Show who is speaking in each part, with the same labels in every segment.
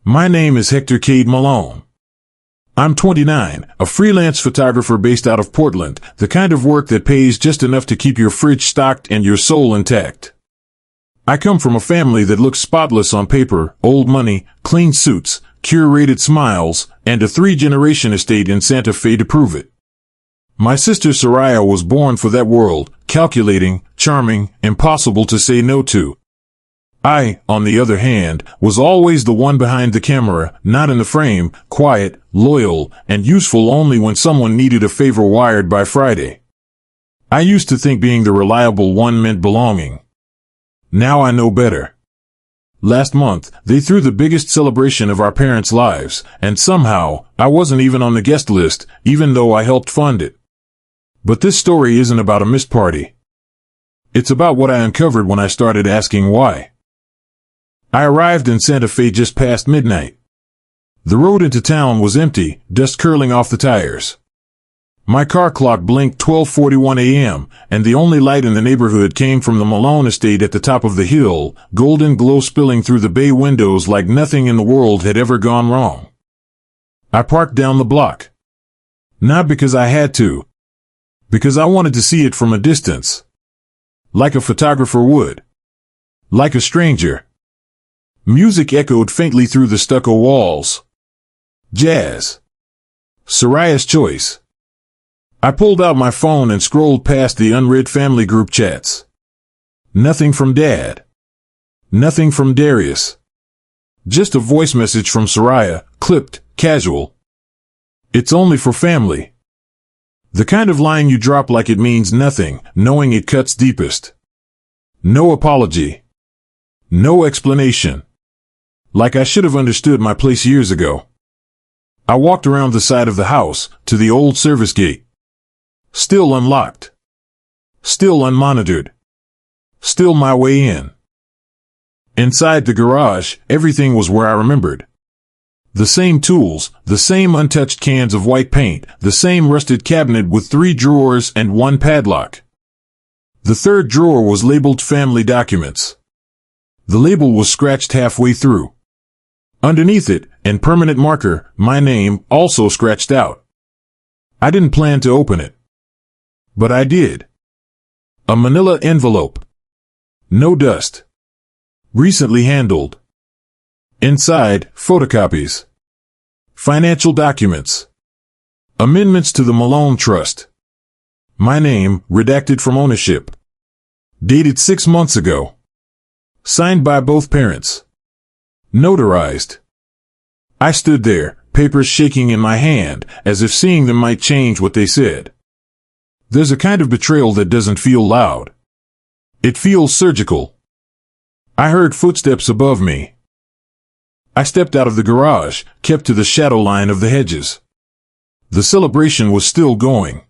Speaker 1: My name is Hector Cade Malone. I'm 29, a freelance photographer based out of Portland, the kind of work that pays just enough to keep your fridge stocked and your soul intact. I come from a family that looks spotless on paper: old money, clean suits, curated smiles, and a 3-generation estate in Santa Fe to prove it. My sister Soraya was born for that world, calculating, charming, impossible to say no to. I, on the other hand, was always the one behind the camera, not in the frame, quiet, loyal, and useful only when someone needed a favor wired by Friday. I used to think being the reliable one meant belonging. Now I know better. Last month, they threw the biggest celebration of our parents' lives, and somehow, I wasn't even on the guest list, even though I helped fund it. But this story isn't about a missed party. It's about what I uncovered when I started asking why. I arrived in Santa Fe just past midnight. The road into town was empty, dust curling off the tires. My car clock blinked 12:41 a.m., and the only light in the neighborhood came from the Malone estate at the top of the hill, golden glow spilling through the bay windows like nothing in the world had ever gone wrong. I parked down the block. Not because I had to. Because I wanted to see it from a distance. Like a photographer would. Like a stranger. Music echoed faintly through the stucco walls. Jazz. Soraya's choice. I pulled out my phone and scrolled past the unread family group chats. Nothing from Dad. Nothing from Darius. Just a voice message from Soraya, clipped, casual. It's only for family. The kind of line you drop like it means nothing, knowing it cuts deepest. No apology. No explanation. Like I should have understood my place years ago. I walked around the side of the house, to the old service gate. Still unlocked. Still unmonitored. Still my way in. Inside the garage, everything was where I remembered. The same tools, the same untouched cans of white paint, the same rusted cabinet with 3 drawers and 1 padlock. The 3rd drawer was labeled Family Documents. The label was scratched halfway through. Underneath it, in permanent marker, my name, also scratched out. I didn't plan to open it. But I did. A manila envelope. No dust. Recently handled. Inside, photocopies. Financial documents. Amendments to the Malone Trust. My name, redacted from ownership. Dated 6 months ago. Signed by both parents. Notarized. I stood there, papers shaking in my hand, as if seeing them might change what they said. There's a kind of betrayal that doesn't feel loud. It feels surgical. I heard footsteps above me. I stepped out of the garage, kept to the shadow line of the hedges. The celebration was still going.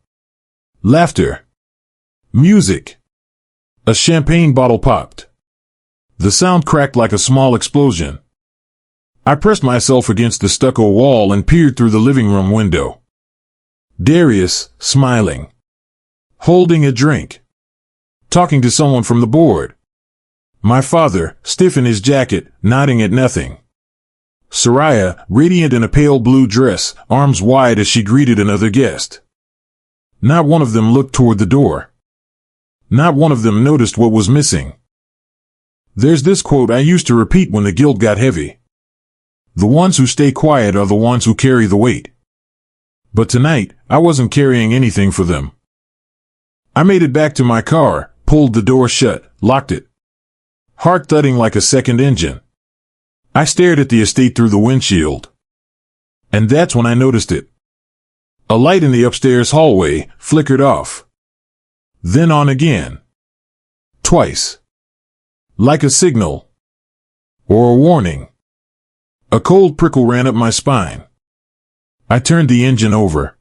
Speaker 1: Laughter. Music. A champagne bottle popped. The sound cracked like a small explosion. I pressed myself against the stucco wall and peered through the living room window. Darius, smiling. Holding a drink. Talking to someone from the board. My father, stiff in his jacket, nodding at nothing. Soraya, radiant in a pale blue dress, arms wide as she greeted another guest. Not one of them looked toward the door. Not one of them noticed what was missing. There's this quote I used to repeat when the guilt got heavy. The ones who stay quiet are the ones who carry the weight. But tonight, I wasn't carrying anything for them. I made it back to my car, pulled the door shut, locked it. Heart thudding like a second engine. I stared at the estate through the windshield. And that's when I noticed it. A light in the upstairs hallway flickered off. Then on again. Twice. Like a signal. Or a warning. A cold prickle ran up my spine. I turned the engine over.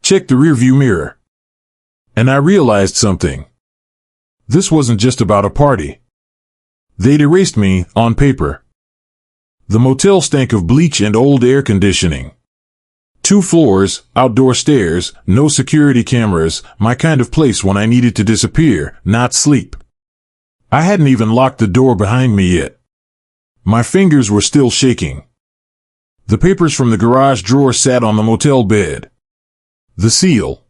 Speaker 1: Checked the rearview mirror. And I realized something. This wasn't just about a party. They'd erased me, on paper. The motel stank of bleach and old air conditioning. 2 floors, outdoor stairs, no security cameras, my kind of place when I needed to disappear, not sleep. I hadn't even locked the door behind me yet. My fingers were still shaking. The papers from the garage drawer sat on the motel bed. The seal.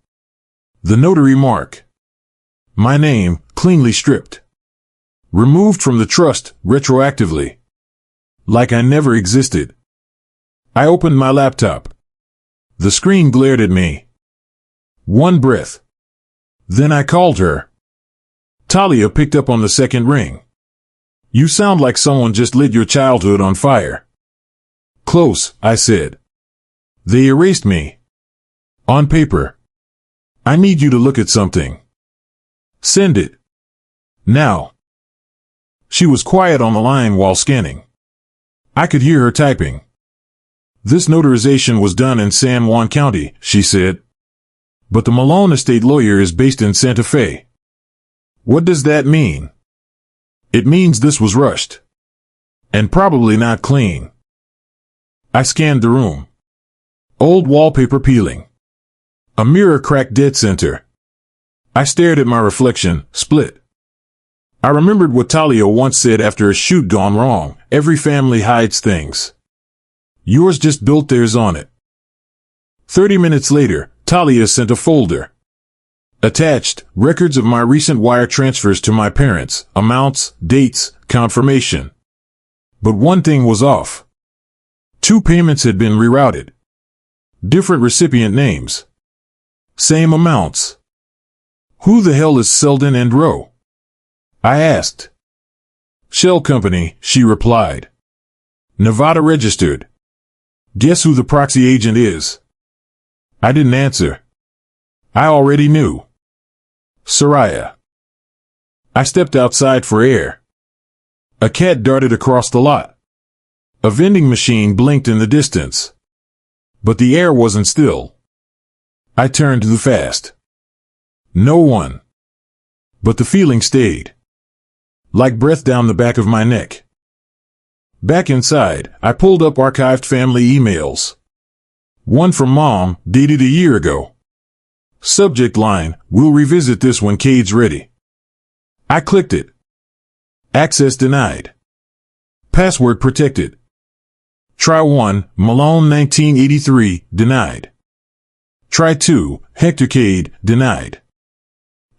Speaker 1: The notary mark. My name, cleanly stripped. Removed from the trust, retroactively. Like I never existed. I opened my laptop. The screen glared at me. One breath. Then I called her. Talia picked up on the second ring. You sound like someone just lit your childhood on fire. Close, I said. They erased me. On paper. I need you to look at something. Send it. Now. She was quiet on the line while scanning. I could hear her typing. This notarization was done in San Juan County, she said. But the Malone estate lawyer is based in Santa Fe. What does that mean? It means this was rushed. And probably not clean. I scanned the room. Old wallpaper peeling. A mirror cracked dead center. I stared at my reflection, split. I remembered what Talia once said after a shoot gone wrong: every family hides things. Yours just built theirs on it. 30 minutes later, Talia sent a folder. Attached, records of my recent wire transfers to my parents, amounts, dates, confirmation. But one thing was off. 2 payments had been rerouted. Different recipient names. Same amounts. Who the hell is Selden and Rowe? I asked. Shell Company, she replied. Nevada registered. Guess who the proxy agent is? I didn't answer. I already knew. Soraya. I stepped outside for air. A cat darted across the lot. A vending machine blinked in the distance. But the air wasn't still. I turned too fast. No one. But the feeling stayed. Like breath down the back of my neck. Back inside, I pulled up archived family emails. One from Mom, dated a year ago. Subject line: we'll revisit this when Cade's ready. I clicked it. Access denied. Password protected. Try 1, Malone 1983, denied. Try 2, Hector Cade, denied.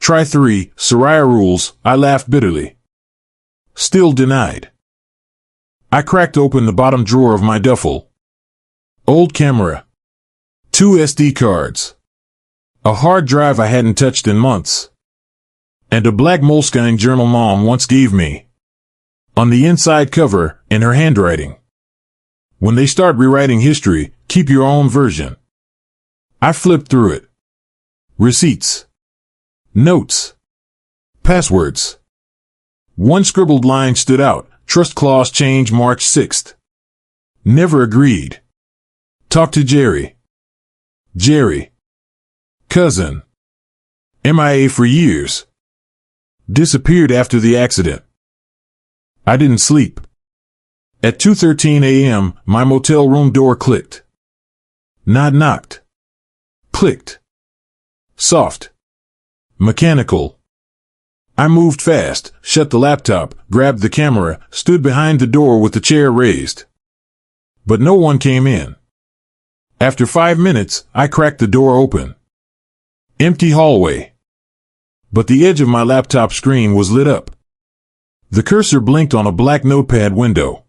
Speaker 1: Try 3, Soraya rules, I laughed bitterly. Still denied. I cracked open the bottom drawer of my duffel. Old camera. 2 SD cards. A hard drive I hadn't touched in months. And a black moleskine journal Mom once gave me. On the inside cover, in her handwriting. When they start rewriting history, keep your own version. I flipped through it. Receipts. Notes. Passwords. One scribbled line stood out: trust clause change March 6th. Never agreed. Talk to Jerry. Jerry. Cousin. MIA for years. Disappeared after the accident. I didn't sleep. At 2:13 a.m., my motel room door clicked. Not knocked. Clicked. Soft. Mechanical. I moved fast, shut the laptop, grabbed the camera, stood behind the door with the chair raised. But no one came in. After 5 minutes, I cracked the door open. Empty hallway. But the edge of my laptop screen was lit up. The cursor blinked on a black notepad window.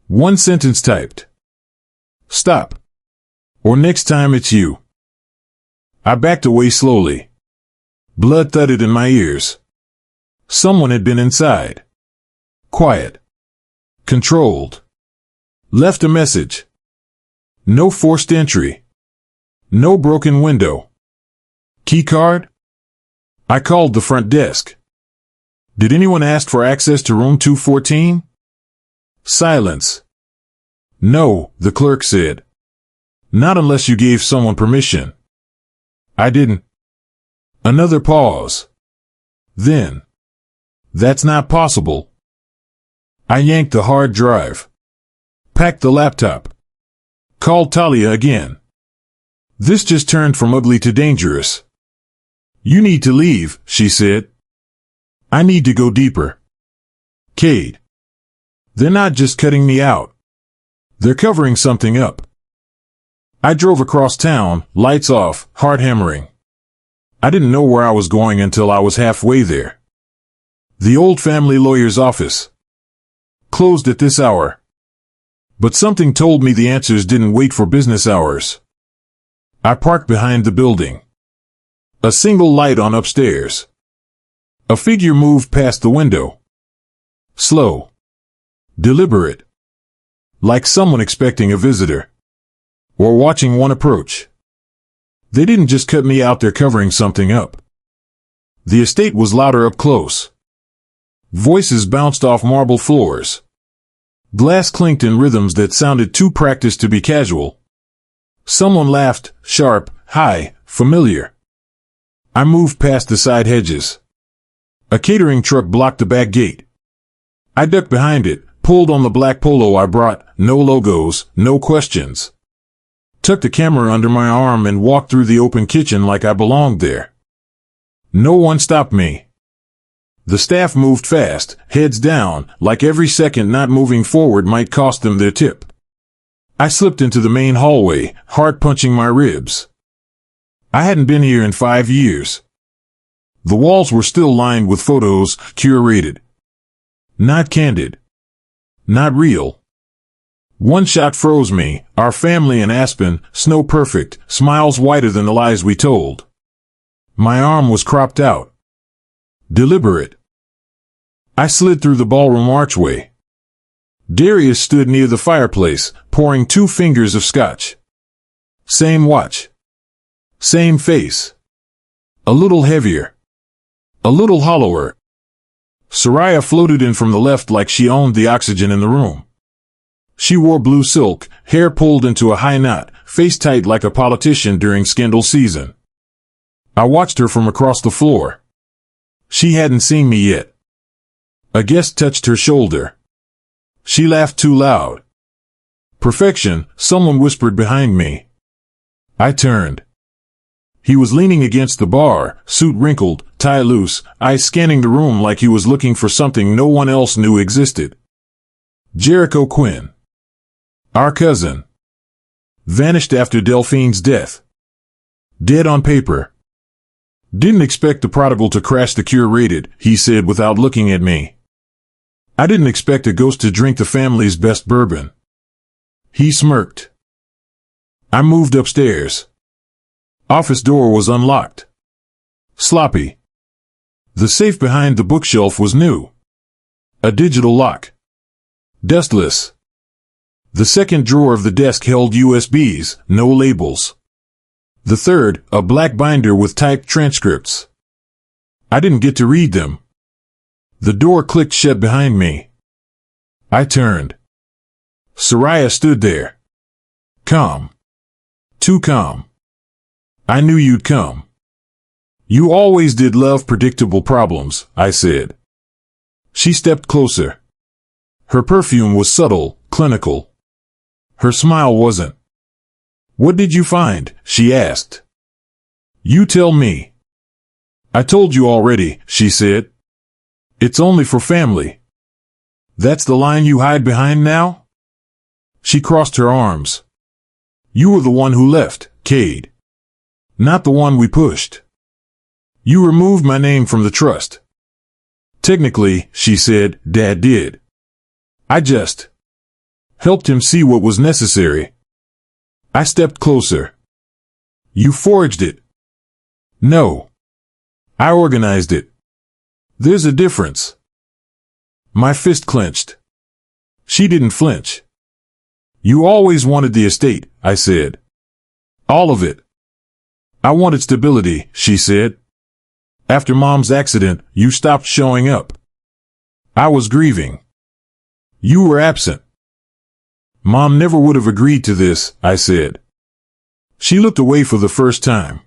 Speaker 1: One sentence typed. Stop. Or next time it's you. I backed away slowly. Blood thudded in my ears. Someone had been inside. Quiet. Controlled. Left a message. No forced entry. No broken window. Keycard? I called the front desk. Did anyone ask for access to room 214? Silence. No, the clerk said. Not unless you gave someone permission. I didn't. Another pause. Then. That's not possible. I yanked the hard drive. Packed the laptop. Called Talia again. This just turned from ugly to dangerous. You need to leave, she said. I need to go deeper. Cade. They're not just cutting me out. They're covering something up. I drove across town, lights off, heart hammering. I didn't know where I was going until I was halfway there. The old family lawyer's office. Closed at this hour. But something told me the answers didn't wait for business hours. I parked behind the building. A single light on upstairs. A figure moved past the window. Slow. Deliberate. Like someone expecting a visitor. Or watching one approach. They didn't just cut me out, they're covering something up. The estate was louder up close. Voices bounced off marble floors. Glass clinked in rhythms that sounded too practiced to be casual. Someone laughed, sharp, high, familiar. I moved past the side hedges. A catering truck blocked the back gate. I ducked behind it, pulled on the black polo I brought, no logos, no questions. Tucked the camera under my arm and walked through the open kitchen like I belonged there. No one stopped me. The staff moved fast, heads down, like every second not moving forward might cost them their tip. I slipped into the main hallway, heart punching my ribs. I hadn't been here in 5 years. The walls were still lined with photos, curated. Not candid. Not real. One shot froze me, our family in Aspen, snow perfect, smiles whiter than the lies we told. My arm was cropped out. Deliberate. I slid through the ballroom archway. Darius stood near the fireplace, pouring 2 fingers of scotch. Same watch. Same face. A little heavier. A little hollower. Soraya floated in from the left like she owned the oxygen in the room. She wore blue silk, hair pulled into a high knot, face tight like a politician during scandal season. I watched her from across the floor. She hadn't seen me yet. A guest touched her shoulder. She laughed too loud. Perfection, someone whispered behind me. I turned. He was leaning against the bar, suit wrinkled, tie loose, eyes scanning the room like he was looking for something no one else knew existed. Jericho Quinn. Our cousin. Vanished after Delphine's death. Dead on paper. Didn't expect the prodigal to crash the curated, he said without looking at me. I didn't expect a ghost to drink the family's best bourbon. He smirked. I moved upstairs. Office door was unlocked. Sloppy. The safe behind the bookshelf was new. A digital lock. Dustless. The second drawer of the desk held USBs, no labels. The third, a black binder with typed transcripts. I didn't get to read them. The door clicked shut behind me. I turned. Soraya stood there. Calm. Too calm. I knew you'd come. You always did love predictable problems, I said. She stepped closer. Her perfume was subtle, clinical. Her smile wasn't. What did you find? She asked. You tell me. I told you already, she said. It's only for family. That's the line you hide behind now? She crossed her arms. You were the one who left, Cade. Not the one we pushed. You removed my name from the trust. Technically, she said, Dad did. I just helped him see what was necessary. I stepped closer. You forged it. No. I organized it. There's a difference. My fist clenched. She didn't flinch. You always wanted the estate, I said. All of it. I wanted stability, she said. After Mom's accident, you stopped showing up. I was grieving. You were absent. Mom never would have agreed to this, I said. She looked away for the first time.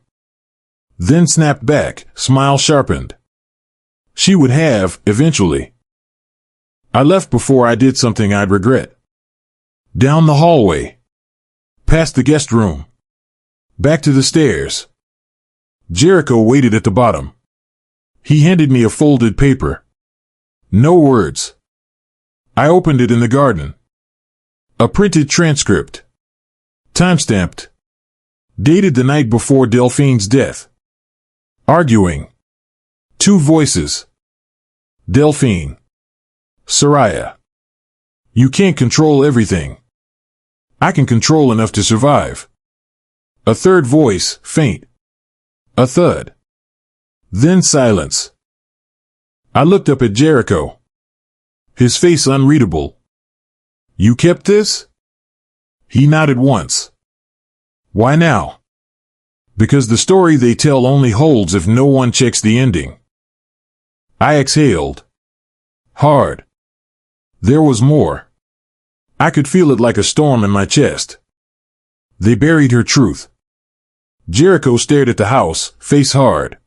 Speaker 1: Then snapped back, smile sharpened. She would have, eventually. I left before I did something I'd regret. Down the hallway. Past the guest room. Back to the stairs. Jericho waited at the bottom. He handed me a folded paper. No words. I opened it in the garden. A printed transcript. Timestamped. Dated the night before Delphine's death. Arguing. Two voices. Delphine. Soraya. You can't control everything. I can control enough to survive. A third voice, faint. A thud. Then silence. I looked up at Jericho. His face unreadable. You kept this? He nodded once. Why now? Because the story they tell only holds if no one checks the ending. I exhaled. Hard. There was more. I could feel it like a storm in my chest. They buried her truth. Jericho stared at the house, face hard.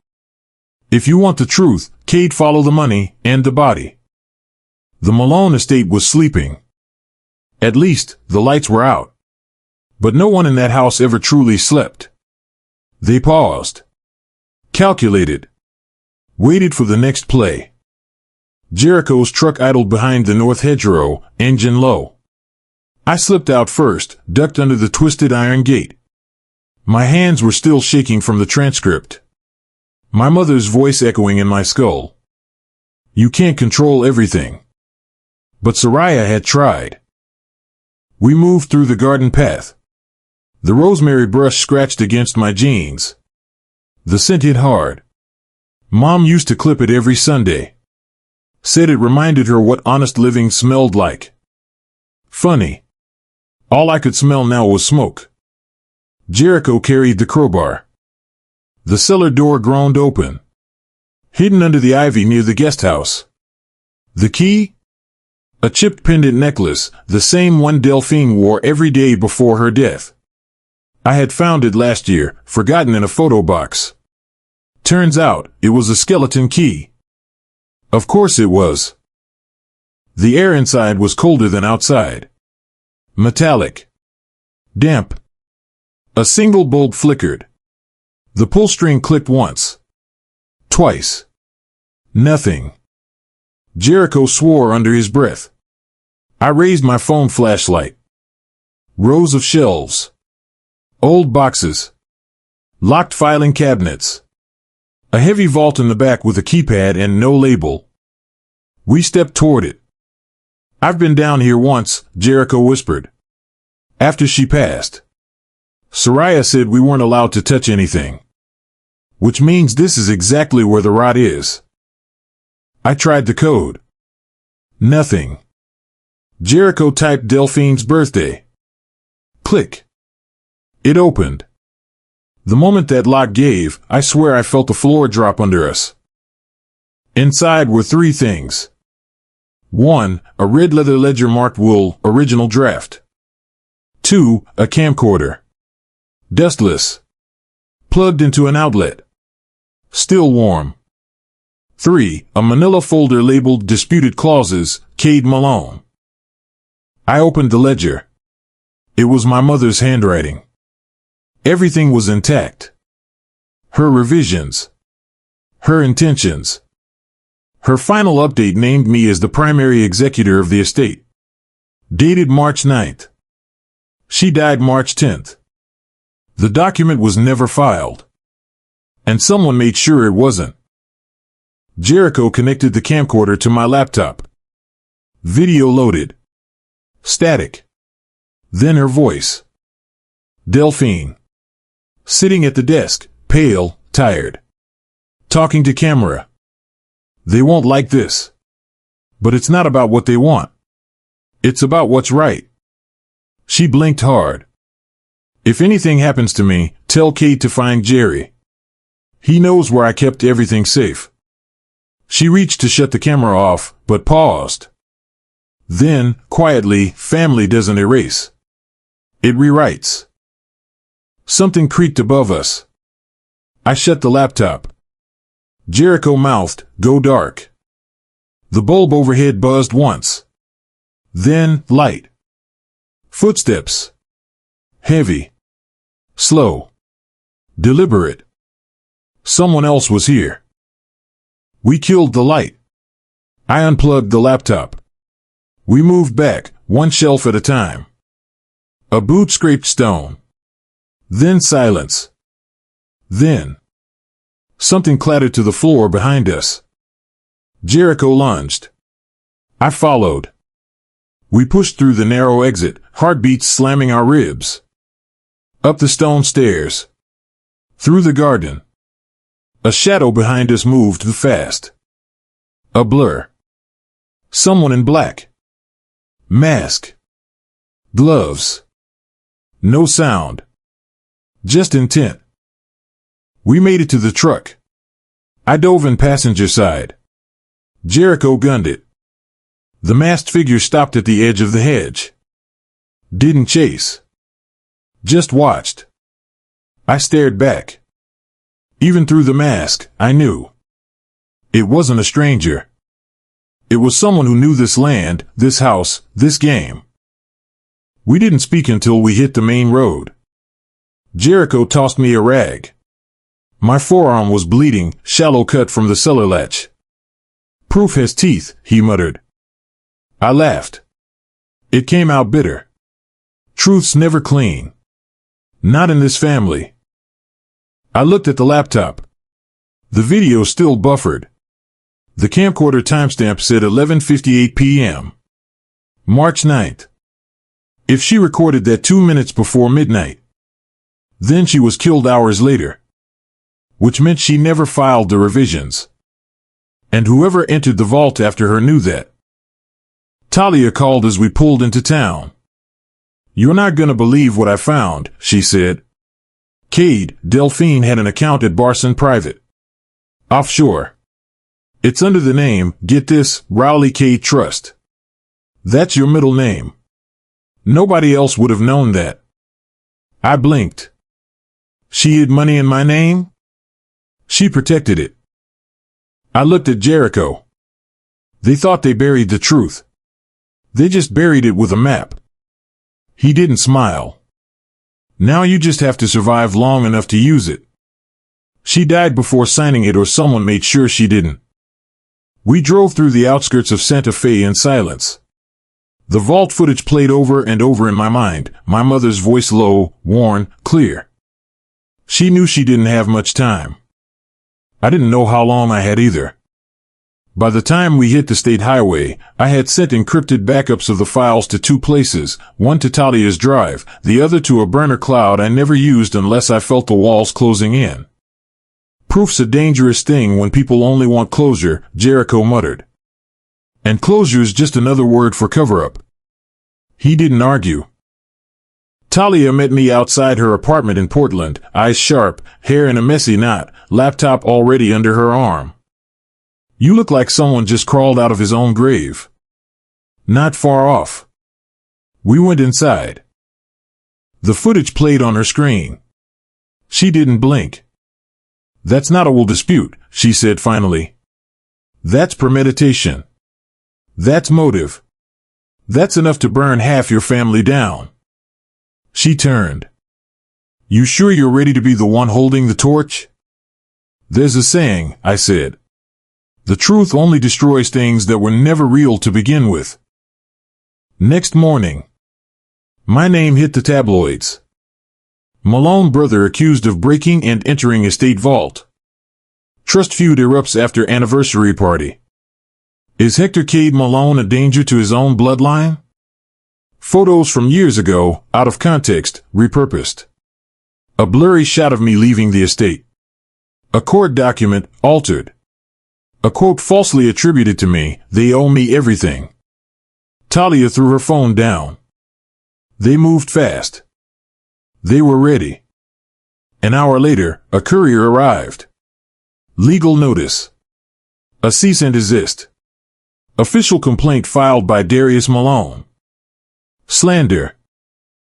Speaker 1: If you want the truth, Cade, follow the money and the body. The Malone estate was sleeping. At least, the lights were out. But no one in that house ever truly slept. They paused. Calculated. Waited for the next play. Jericho's truck idled behind the north hedgerow, engine low. I slipped out first, ducked under the twisted iron gate. My hands were still shaking from the transcript. My mother's voice echoing in my skull. You can't control everything. But Soraya had tried. We moved through the garden path. The rosemary brush scratched against my jeans. The scent hit hard. Mom used to clip it every Sunday. Said it reminded her what honest living smelled like. Funny. All I could smell now was smoke. Jericho carried the crowbar. The cellar door groaned open. Hidden under the ivy near the guest house. The key? A chipped pendant necklace, the same one Delphine wore every day before her death. I had found it last year, forgotten in a photo box. Turns out, it was a skeleton key. Of course it was. The air inside was colder than outside. Metallic. Damp. A single bulb flickered. The pull string clicked once. Twice. Nothing. Jericho swore under his breath. I raised my phone flashlight. Rows of shelves. Old boxes. Locked filing cabinets. A heavy vault in the back with a keypad and no label. We stepped toward it. I've been down here once, Jericho whispered. After she passed. Soraya said we weren't allowed to touch anything. Which means this is exactly where the rot is. I tried the code. Nothing. Jericho typed Delphine's birthday. Click. It opened. The moment that lock gave, I swear I felt the floor drop under us. Inside were three things. 1. A red leather ledger marked Wool, original draft. 2. A camcorder. Dustless. Plugged into an outlet. Still warm. 3. A manila folder labeled Disputed Clauses, Cade Malone. I opened the ledger. It was my mother's handwriting. Everything was intact. Her revisions. Her intentions. Her final update named me as the primary executor of the estate. Dated March 9th. She died March 10th. The document was never filed. And someone made sure it wasn't. Jericho connected the camcorder to my laptop. Video loaded. Static. Then her voice. Delphine. Sitting at the desk, pale, tired. Talking to camera. They won't like this. But it's not about what they want. It's about what's right. She blinked hard. If anything happens to me, tell Cade to find Jerry. He knows where I kept everything safe. She reached to shut the camera off, but paused. Then, quietly, family doesn't erase. It rewrites. Something creaked above us. I shut the laptop. Jericho mouthed, "Go dark." The bulb overhead buzzed once. Then, light. Footsteps. Heavy. Slow. Deliberate. Someone else was here. We killed the light. I unplugged the laptop. We moved back, one shelf at a time. A boot scraped stone. Then silence. Then something clattered to the floor behind us. Jericho lunged. I followed. We pushed through the narrow exit, heartbeats slamming our ribs. Up the stone stairs. Through the garden. A shadow behind us moved fast. A blur. Someone in black. Mask. Gloves. No sound. Just intent. We made it to the truck. I dove in passenger side. Jericho gunned it. The masked figure stopped at the edge of the hedge. Didn't chase. Just watched. I stared back. Even through the mask, I knew. It wasn't a stranger. It was someone who knew this land, this house, this game. We didn't speak until we hit the main road. Jericho tossed me a rag. My forearm was bleeding, shallow cut from the cellar latch. Proof has teeth, he muttered. I laughed. It came out bitter. Truth's never clean. Not in this family. I looked at the laptop. The video still buffered. The camcorder timestamp said 11:58 p.m. March 9th. If she recorded that 2 minutes before midnight, then she was killed hours later. Which meant she never filed the revisions. And whoever entered the vault after her knew that. Talia called as we pulled into town. You're not gonna believe what I found, she said. Cade, Delphine had an account at Barson Private. Offshore. It's under the name, get this, Rowley Cade Trust. That's your middle name. Nobody else would have known that. I blinked. She hid money in my name? She protected it. I looked at Jericho. They thought they buried the truth. They just buried it with a map. He didn't smile. Now you just have to survive long enough to use it. She died before signing it, or someone made sure she didn't. We drove through the outskirts of Santa Fe in silence. The vault footage played over and over in my mind, my mother's voice low, worn, clear. She knew she didn't have much time. I didn't know how long I had either. By the time we hit the state highway, I had sent encrypted backups of the files to 2 places, one to Talia's drive, the other to a burner cloud I never used unless I felt the walls closing in. Proof's a dangerous thing when people only want closure, Jericho muttered. And closure's just another word for cover-up. He didn't argue. Talia met me outside her apartment in Portland, eyes sharp, hair in a messy knot, laptop already under her arm. You look like someone just crawled out of his own grave. Not far off. We went inside. The footage played on her screen. She didn't blink. That's not a we'll dispute, she said finally. That's premeditation. That's motive. That's enough to burn half your family down. She turned. You sure you're ready to be the one holding the torch? There's a saying, I said. The truth only destroys things that were never real to begin with. Next morning. My name hit the tabloids. Malone brother accused of breaking and entering estate vault. Trust feud erupts after anniversary party. Is Hector Cade Malone a danger to his own bloodline? Photos from years ago, out of context, repurposed. A blurry shot of me leaving the estate. A court document, altered. A quote falsely attributed to me, they owe me everything. Talia threw her phone down. They moved fast. They were ready. An hour later, a courier arrived. Legal notice. A cease and desist. Official complaint filed by Darius Malone. Slander.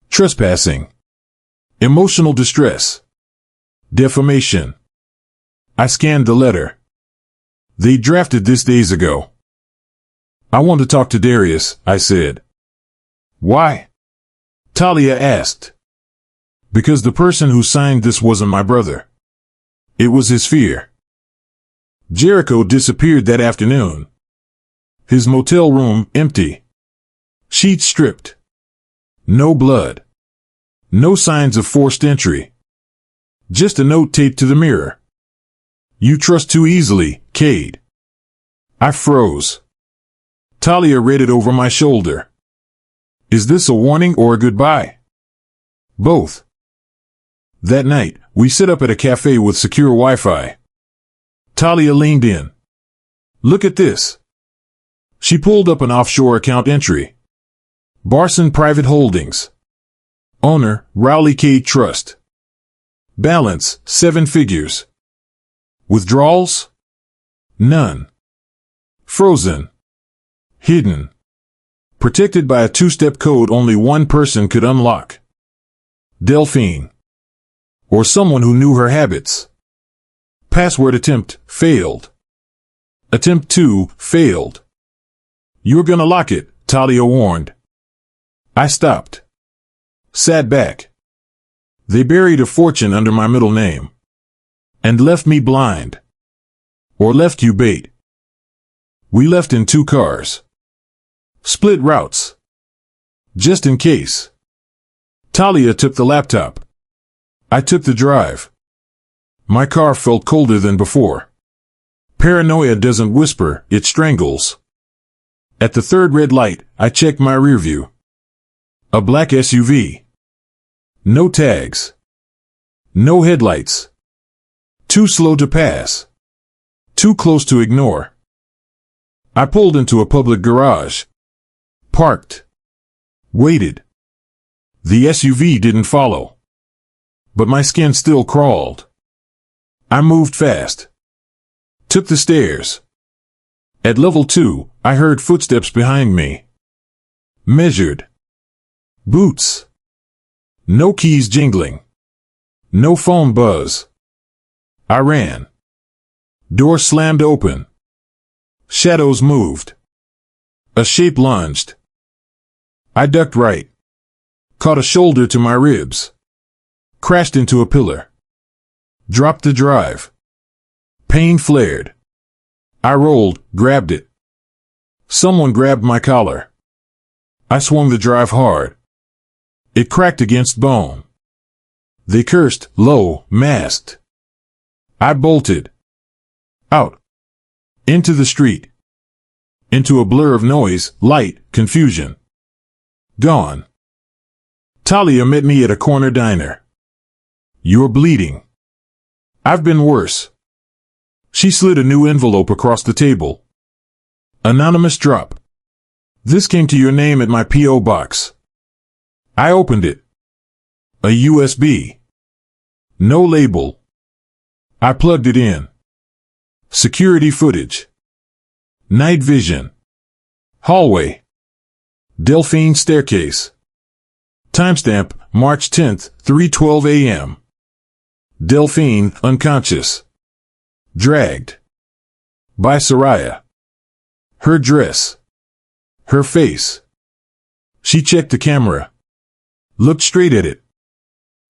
Speaker 1: Trespassing. Emotional distress. Defamation. I scanned the letter. They drafted this days ago. I want to talk to Darius, I said. Why? Talia asked. Because the person who signed this wasn't my brother. It was his fear. Jericho disappeared that afternoon. His motel room empty. Sheets stripped. No blood. No signs of forced entry. Just a note taped to the mirror. You trust too easily, Cade. I froze. Talia read it over my shoulder. Is this a warning or a goodbye? Both. That night, we sit up at a cafe with secure Wi-Fi. Talia leaned in. Look at this. She pulled up an offshore account entry. Barson Private Holdings. Owner, Rowley Cade Trust. Balance, 7 figures. Withdrawals? None. Frozen. Hidden. Protected by a 2-step code only one person could unlock. Delphine. Or someone who knew her habits. Password attempt, failed. Attempt 2, failed. You're gonna lock it, Talia warned. I stopped. Sat back. They buried a fortune under my middle name. And left me blind. Or left you bait. We left in 2 cars. Split routes. Just in case. Talia took the laptop. I took the drive. My car felt colder than before. Paranoia doesn't whisper, it strangles. At the 3rd red light, I checked my rearview. A black SUV. No tags. No headlights. Too slow to pass. Too close to ignore. I pulled into a public garage. Parked. Waited. The SUV didn't follow. But my skin still crawled. I moved fast. Took the stairs. At level 2, I heard footsteps behind me. Measured. Boots. No keys jingling. No phone buzz. I ran. Door slammed open. Shadows moved. A shape lunged. I ducked right. Caught a shoulder to my ribs. Crashed into a pillar. Dropped the drive. Pain flared. I rolled, grabbed it. Someone grabbed my collar. I swung the drive hard. It cracked against bone. They cursed, low, masked. I bolted. Out. Into the street. Into a blur of noise, light, confusion. Gone. Talia met me at a corner diner. You're bleeding. I've been worse. She slid a new envelope across the table. Anonymous drop. This came to your name at my P.O. box. I opened it. A USB. No label. I plugged it in. Security footage. Night vision. Hallway. Delphine staircase. Timestamp, March 10th, 3:12 a.m. Delphine, unconscious. Dragged. By Soraya. Her dress. Her face. She checked the camera. Looked straight at it.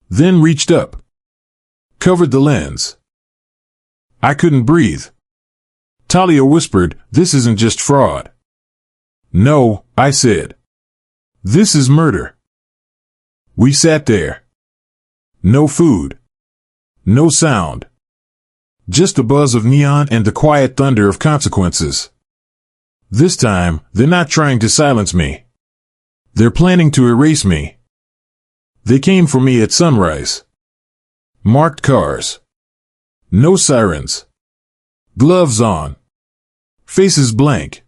Speaker 1: Then reached up. Covered the lens. I couldn't breathe. Talia whispered, this isn't just fraud. No, I said. This is murder. We sat there. No food. No sound. Just a buzz of neon and the quiet thunder of consequences. This time, they're not trying to silence me. They're planning to erase me. They came for me at sunrise. Marked cars. No sirens. Gloves on. Faces blank.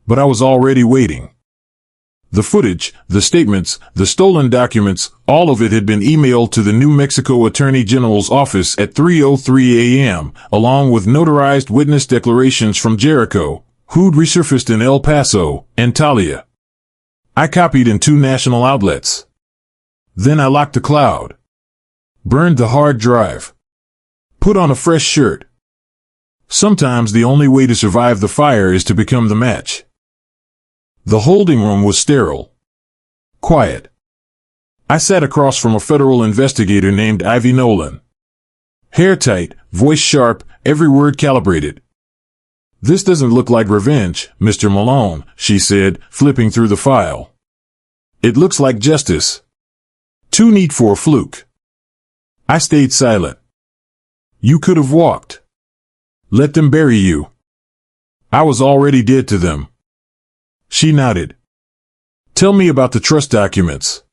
Speaker 1: But I was already waiting. The footage, the statements, the stolen documents, all of it had been emailed to the New Mexico Attorney General's office at 3:03 a.m., along with notarized witness declarations from Jericho, who'd resurfaced in El Paso, and Talia. I copied in 2 national outlets. Then I locked the cloud. Burned the hard drive. Put on a fresh shirt. Sometimes the only way to survive the fire is to become the match. The holding room was sterile. Quiet. I sat across from a federal investigator named Ivy Nolan. Hair tight, voice sharp, every word calibrated. This doesn't look like revenge, Mr. Malone, she said, flipping through the file. It looks like justice. Too neat for a fluke. I stayed silent. You could have walked. Let them bury you. I was already dead to them. She nodded. Tell me about the trust documents.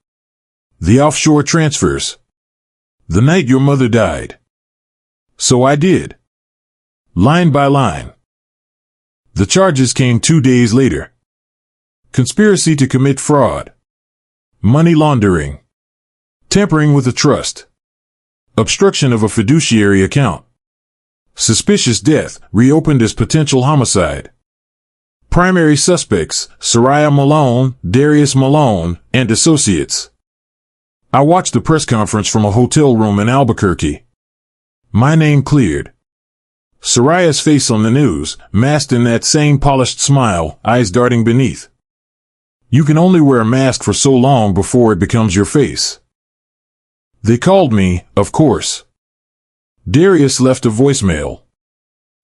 Speaker 1: The offshore transfers. The night your mother died. So I did. Line by line. The charges came 2 days later. Conspiracy to commit fraud. Money laundering. Tampering with a trust. Obstruction of a fiduciary account. Suspicious death, reopened as potential homicide. Primary suspects, Soraya Malone, Darius Malone, and associates. I watched the press conference from a hotel room in Albuquerque. My name cleared. Soraya's face on the news, masked in that same polished smile, eyes darting beneath. You can only wear a mask for so long before it becomes your face. They called me, of course. Darius left a voicemail.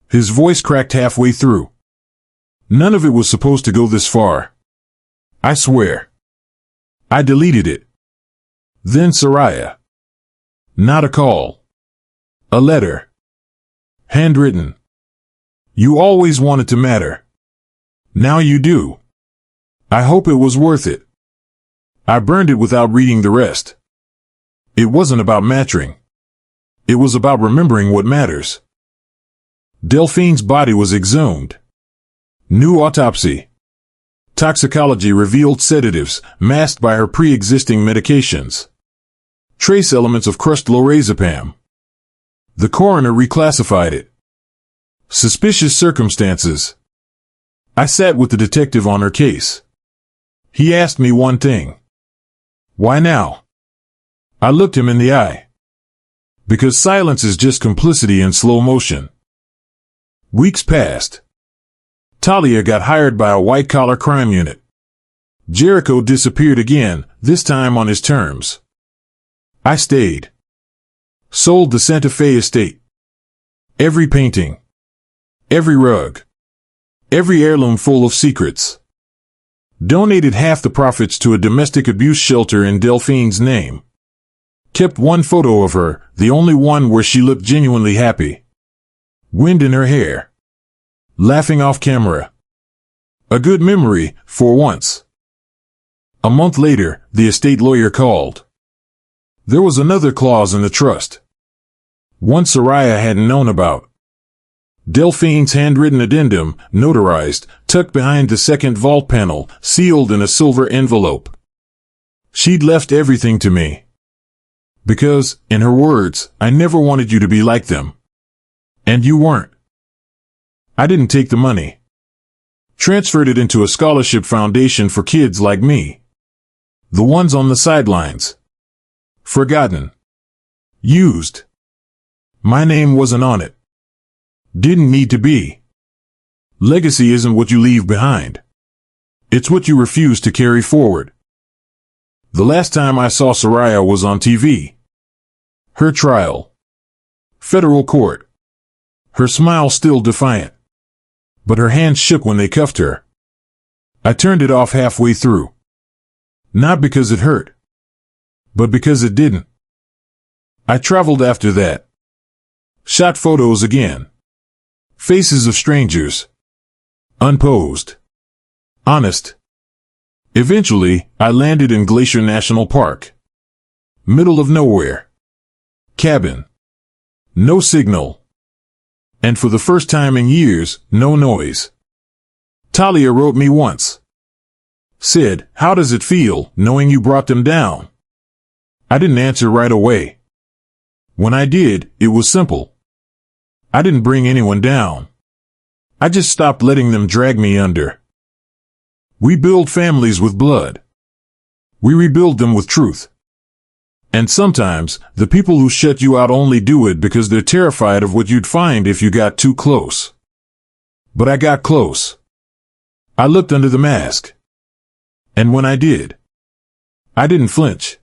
Speaker 1: His voice cracked halfway through. None of it was supposed to go this far. I swear. I deleted it. Then Soraya. Not a call. A letter. Handwritten. You always wanted to matter. Now you do. I hope it was worth it. I burned it without reading the rest. It wasn't about matching. It was about remembering what matters. Delphine's body was exhumed. New autopsy. Toxicology revealed sedatives, masked by her pre-existing medications. Trace elements of crushed lorazepam. The coroner reclassified it. Suspicious circumstances. I sat with the detective on her case. He asked me one thing. Why now? I looked him in the eye. Because silence is just complicity in slow motion. Weeks passed. Talia got hired by a white-collar crime unit. Jericho disappeared again, this time on his terms. I stayed. Sold the Santa Fe estate. Every painting. Every rug. Every heirloom full of secrets. Donated half the profits to a domestic abuse shelter in Delphine's name. Kept one photo of her, the only one where she looked genuinely happy. Wind in her hair. Laughing off camera. A good memory, for once. A month later, the estate lawyer called. There was another clause in the trust. One Soraya hadn't known about. Delphine's handwritten addendum, notarized, tucked behind the second vault panel, sealed in a silver envelope. She'd left everything to me. Because, in her words, I never wanted you to be like them. And you weren't. I didn't take the money. Transferred it into a scholarship foundation for kids like me. The ones on the sidelines. Forgotten. Used. My name wasn't on it. Didn't need to be. Legacy isn't what you leave behind. It's what you refuse to carry forward. The last time I saw Soraya was on TV. Her trial. Federal court. Her smile still defiant. But her hands shook when they cuffed her. I turned it off halfway through. Not because it hurt. But because it didn't. I traveled after that. Shot photos again. Faces of strangers. Unposed. Honest. Eventually, I landed in Glacier National Park. Middle of nowhere. Cabin. No signal. And for the first time in years, no noise. Talia wrote me once. Said, how does it feel, knowing you brought them down? I didn't answer right away. When I did, it was simple. I didn't bring anyone down. I just stopped letting them drag me under. We build families with blood. We rebuild them with truth. And sometimes, the people who shut you out only do it because they're terrified of what you'd find if you got too close. But I got close. I looked under the mask. And when I did, I didn't flinch.